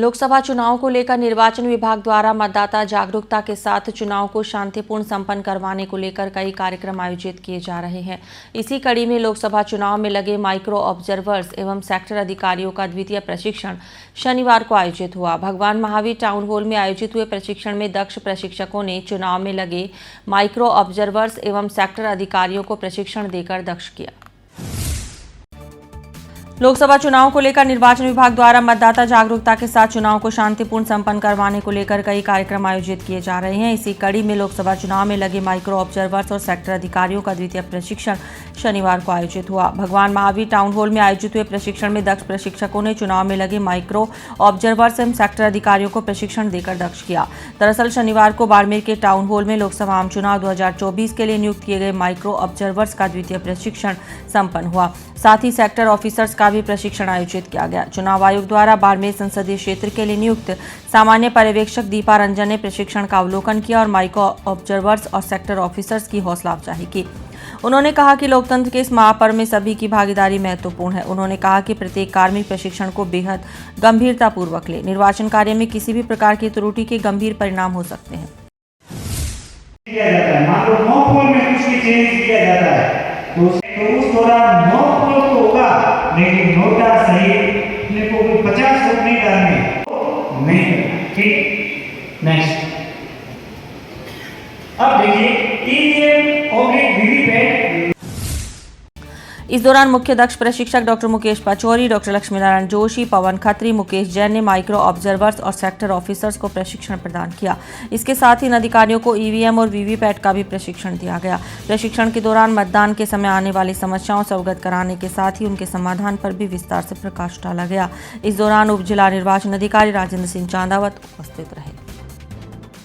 लोकसभा चुनाव को लेकर निर्वाचन विभाग द्वारा मतदाता जागरूकता के साथ चुनाव को शांतिपूर्ण संपन्न करवाने को लेकर कई कार्यक्रम आयोजित किए जा रहे हैं। इसी कड़ी में लोकसभा चुनाव में लगे माइक्रो ऑब्जर्वर्स एवं सेक्टर अधिकारियों का द्वितीय प्रशिक्षण शनिवार को आयोजित हुआ। भगवान महावीर टाउन हॉल में आयोजित हुए प्रशिक्षण में दक्ष प्रशिक्षकों ने चुनाव में लगे माइक्रो ऑब्जर्वर्स एवं सेक्टर अधिकारियों को प्रशिक्षण देकर दक्ष किया। लोकसभा चुनाव को लेकर निर्वाचन विभाग द्वारा मतदाता जागरूकता के साथ चुनाव को शांतिपूर्ण संपन्न करवाने को लेकर कई कार्यक्रम आयोजित किए जा रहे हैं। इसी कड़ी में लोकसभा चुनाव में लगे माइक्रो ऑब्जर्वर्स और सेक्टर अधिकारियों का द्वितीय प्रशिक्षण शनिवार को आयोजित हुआ। भगवान महावीर टाउन हॉल में आयोजित हुए प्रशिक्षण में दक्ष प्रशिक्षकों ने चुनाव में लगे माइक्रो ऑब्जर्वर्स एवं सेक्टर अधिकारियों को प्रशिक्षण देकर दक्ष किया। दरअसल शनिवार को बाड़मेर के टाउन हॉल में लोकसभा आम चुनाव 2024 के लिए नियुक्त किए गए माइक्रो ऑब्जर्वर्स का द्वितीय प्रशिक्षण संपन्न हुआ। साथ ही सेक्टर ऑफिसर्स का भी प्रशिक्षण आयोजित किया गया। चुनाव आयोग द्वारा बाड़मेर संसदीय क्षेत्र के लिए नियुक्त सामान्य पर्यवेक्षक दीपा रंजन ने प्रशिक्षण का अवलोकन किया और माइक्रो ऑब्जर्वर्स और सेक्टर ऑफिसर्स की हौसला अफजाई की। उन्होंने कहा कि लोकतंत्र के इस महापर्व में सभी की भागीदारी महत्वपूर्ण है। उन्होंने कहा कि प्रत्येक कार्मिक प्रशिक्षण को बेहद गंभीरतापूर्वक ले। निर्वाचन कार्य में किसी भी प्रकार की त्रुटि के गंभीर परिणाम हो सकते हैं। उस दौरान नो पोल तो होगा, लेकिन नोटा सही अपने को 50 वोट नहीं डालने नहीं। ठीक, नेक्स्ट। अब देखिए ईवीएम और वीवीपैट। इस दौरान मुख्य दक्ष प्रशिक्षक डॉक्टर मुकेश पचौरी, डॉक्टर लक्ष्मीनारायण जोशी, पवन खत्री, मुकेश जैन ने माइक्रो ऑब्जर्वर्स और सेक्टर ऑफिसर्स को प्रशिक्षण प्रदान किया। इसके साथ ही इन अधिकारियों को ईवीएम और वीवीपैट का भी प्रशिक्षण दिया गया। प्रशिक्षण के दौरान मतदान के समय आने वाली समस्याओं से अवगत कराने के साथ ही उनके समाधान पर भी विस्तार से प्रकाश डाला गया। इस दौरान उप जिला निर्वाचन अधिकारी राजेंद्र सिंह चांदावत उपस्थित रहे।